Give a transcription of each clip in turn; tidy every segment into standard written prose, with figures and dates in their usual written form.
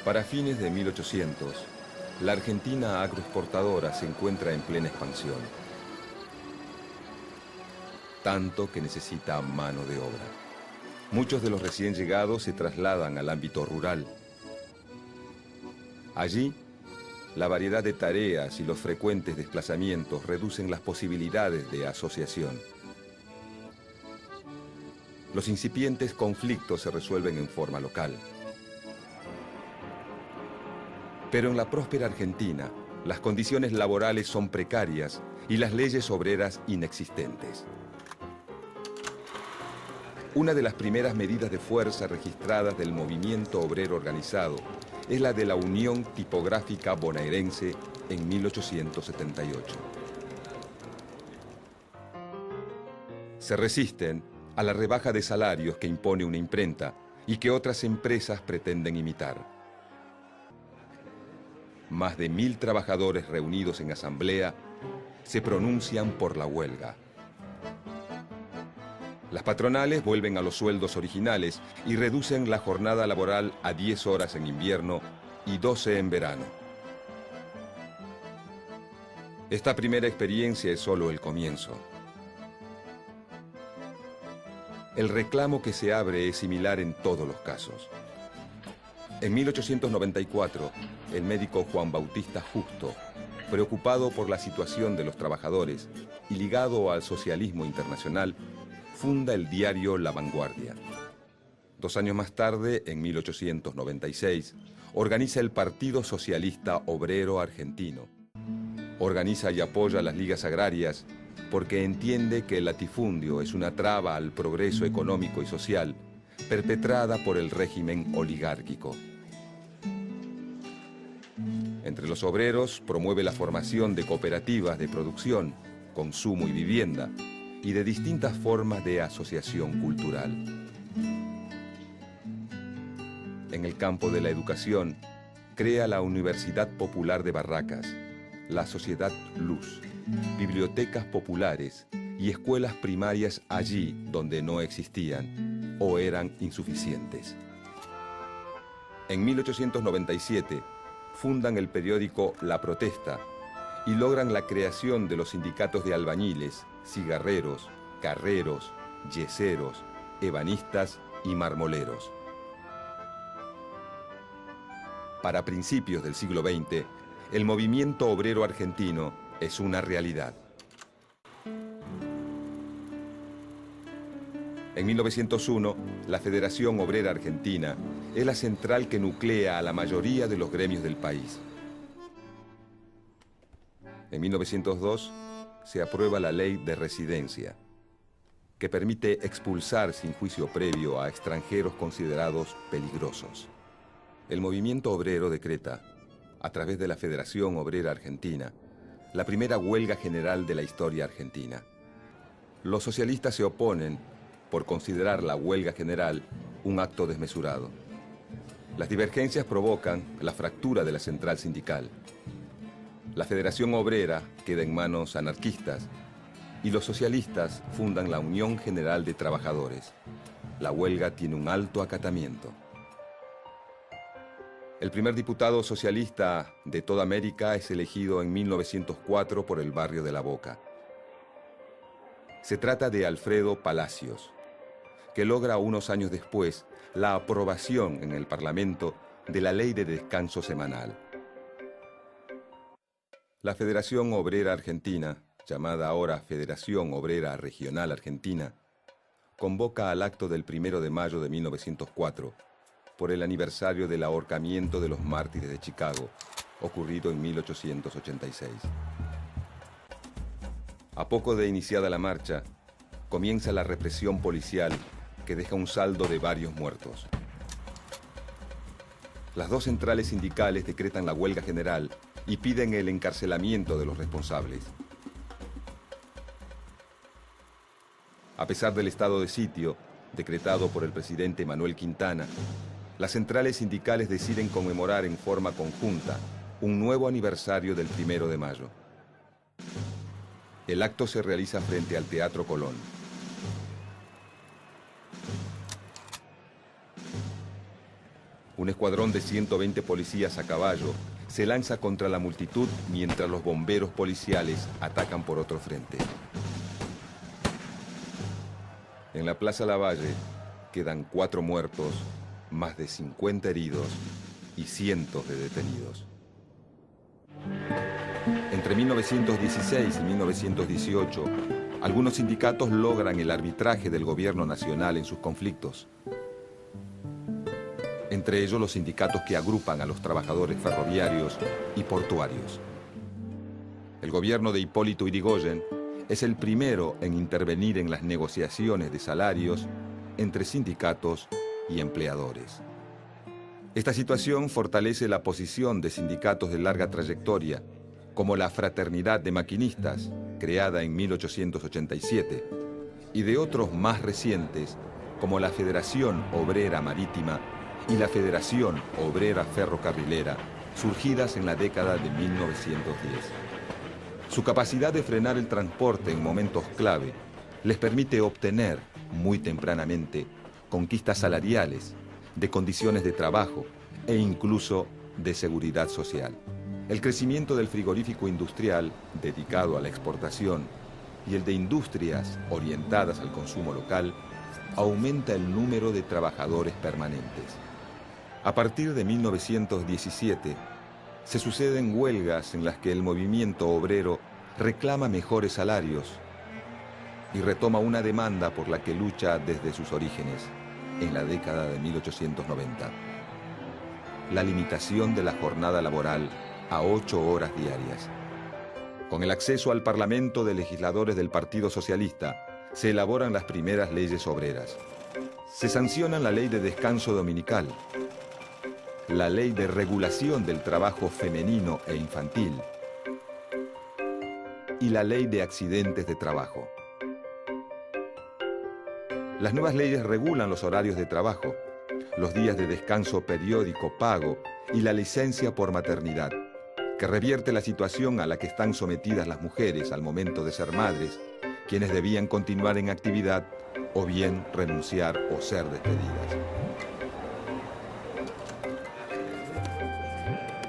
Para fines de 1800, la Argentina agroexportadora se encuentra en plena expansión, tanto que necesita mano de obra. Muchos de los recién llegados se trasladan al ámbito rural. Allí, la variedad de tareas y los frecuentes desplazamientos reducen las posibilidades de asociación. Los incipientes conflictos se resuelven en forma local. Pero en la próspera Argentina, las condiciones laborales son precarias y las leyes obreras inexistentes. Una de las primeras medidas de fuerza registradas del movimiento obrero organizado es la de la Unión Tipográfica Bonaerense en 1878. Se resisten a la rebaja de salarios que impone una imprenta y que otras empresas pretenden imitar. Más de 1000 trabajadores reunidos en asamblea se pronuncian por la huelga. Las patronales vuelven a los sueldos originales y reducen la jornada laboral a 10 horas en invierno y 12 en verano. Esta primera experiencia es solo el comienzo. El reclamo que se abre es similar en todos los casos. En 1894, el médico Juan Bautista Justo, preocupado por la situación de los trabajadores y ligado al socialismo internacional, funda el diario La Vanguardia. 2 años más tarde, en 1896, organiza el Partido Socialista Obrero Argentino. Organiza y apoya las ligas agrarias porque entiende que el latifundio es una traba al progreso económico y social perpetrada por el régimen oligárquico. Entre los obreros promueve la formación de cooperativas de producción, consumo y vivienda, y de distintas formas de asociación cultural. En el campo de la educación, crea la Universidad Popular de Barracas, la Sociedad Luz, bibliotecas populares y escuelas primarias allí donde no existían o eran insuficientes. En 1897, fundan el periódico La Protesta y logran la creación de los sindicatos de albañiles, cigarreros, carreros, yeseros, ebanistas y marmoleros. Para principios del siglo XX, el movimiento obrero argentino es una realidad. En 1901, la Federación Obrera Argentina es la central que nuclea a la mayoría de los gremios del país. En 1902, se aprueba la Ley de Residencia, que permite expulsar sin juicio previo a extranjeros considerados peligrosos. El movimiento obrero decreta, a través de la Federación Obrera Argentina, la primera huelga general de la historia argentina. Los socialistas se oponen por considerar la huelga general un acto desmesurado. Las divergencias provocan la fractura de la central sindical. La Federación Obrera queda en manos anarquistas y los socialistas fundan la Unión General de Trabajadores. La huelga tiene un alto acatamiento. El primer diputado socialista de toda América es elegido en 1904 por el barrio de La Boca. Se trata de Alfredo Palacios, que logra unos años después la aprobación en el Parlamento de la Ley de Descanso Semanal. La Federación Obrera Argentina, llamada ahora Federación Obrera Regional Argentina, convoca al acto del 1 de mayo de 1904 por el aniversario del ahorcamiento de los mártires de Chicago, ocurrido en 1886. A poco de iniciada la marcha, comienza la represión policial que deja un saldo de varios muertos. Las dos centrales sindicales decretan la huelga general y piden el encarcelamiento de los responsables. A pesar del estado de sitio, decretado por el presidente Manuel Quintana, las centrales sindicales deciden conmemorar en forma conjunta un nuevo aniversario del 1 de mayo. El acto se realiza frente al Teatro Colón. Un escuadrón de 120 policías a caballo se lanza contra la multitud mientras los bomberos policiales atacan por otro frente. En la Plaza Lavalle quedan 4 muertos, más de 50 heridos y cientos de detenidos. Entre 1916 y 1918, algunos sindicatos logran el arbitraje del gobierno nacional en sus conflictos. Entre ellos los sindicatos que agrupan a los trabajadores ferroviarios y portuarios. El gobierno de Hipólito Yrigoyen es el primero en intervenir en las negociaciones de salarios entre sindicatos y empleadores. Esta situación fortalece la posición de sindicatos de larga trayectoria, como la Fraternidad de Maquinistas, creada en 1887, y de otros más recientes, como la Federación Obrera Marítima y la Federación Obrera Ferrocarrilera, surgidas en la década de 1910. Su capacidad de frenar el transporte en momentos clave les permite obtener, muy tempranamente, conquistas salariales, de condiciones de trabajo e incluso de seguridad social. El crecimiento del frigorífico industrial, dedicado a la exportación, y el de industrias orientadas al consumo local, aumenta el número de trabajadores permanentes. A partir de 1917, se suceden huelgas en las que el movimiento obrero reclama mejores salarios y retoma una demanda por la que lucha desde sus orígenes, en la década de 1890. La limitación de la jornada laboral a 8 horas diarias. Con el acceso al Parlamento de legisladores del Partido Socialista, se elaboran las primeras leyes obreras. Se sancionan la ley de descanso dominical, la ley de regulación del trabajo femenino e infantil y la ley de accidentes de trabajo. Las nuevas leyes regulan los horarios de trabajo, los días de descanso periódico pago y la licencia por maternidad, que revierte la situación a la que están sometidas las mujeres al momento de ser madres, quienes debían continuar en actividad o bien renunciar o ser despedidas.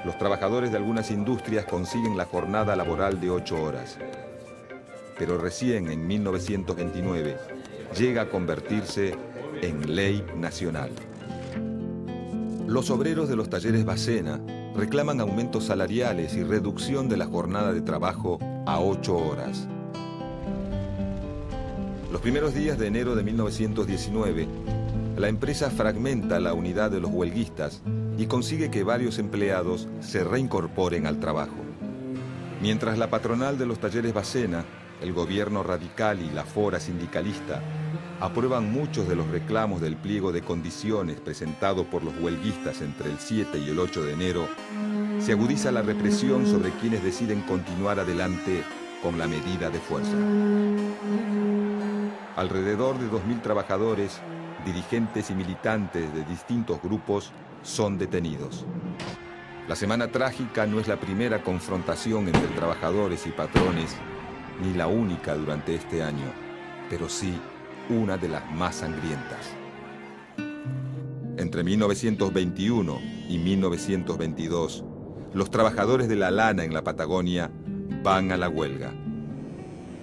Los trabajadores de algunas industrias consiguen la jornada laboral de 8 horas, pero recién en 1929 llega a convertirse en ley nacional. Los obreros de los talleres Bacena reclaman aumentos salariales y reducción de la jornada de trabajo a 8 horas. Los primeros días de enero de 1919, la empresa fragmenta la unidad de los huelguistas y consigue que varios empleados se reincorporen al trabajo. Mientras la patronal de los talleres Bacena, el gobierno radical y la fora sindicalista aprueban muchos de los reclamos del pliego de condiciones presentado por los huelguistas entre el 7 y el 8 de enero, se agudiza la represión sobre quienes deciden continuar adelante con la medida de fuerza. Alrededor de 2.000 trabajadores, dirigentes y militantes de distintos grupos son detenidos. La Semana Trágica no es la primera confrontación entre trabajadores y patrones, ni la única durante este año, pero sí una de las más sangrientas. Entre 1921 y 1922, los trabajadores de la lana en la Patagonia van a la huelga.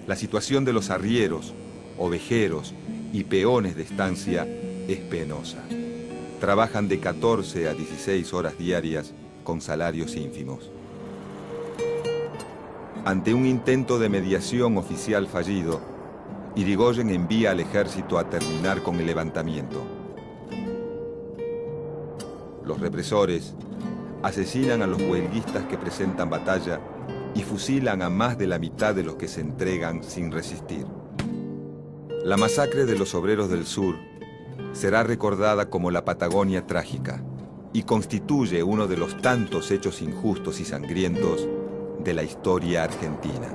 La situación de los arrieros, ovejeros y peones de estancia es penosa. Trabajan de 14 a 16 horas diarias con salarios ínfimos. Ante un intento de mediación oficial fallido, Yrigoyen envía al ejército a terminar con el levantamiento. Los represores asesinan a los huelguistas que presentan batalla y fusilan a más de la mitad de los que se entregan sin resistir. La masacre de los obreros del sur será recordada como la Patagonia Trágica y constituye uno de los tantos hechos injustos y sangrientos de la historia argentina.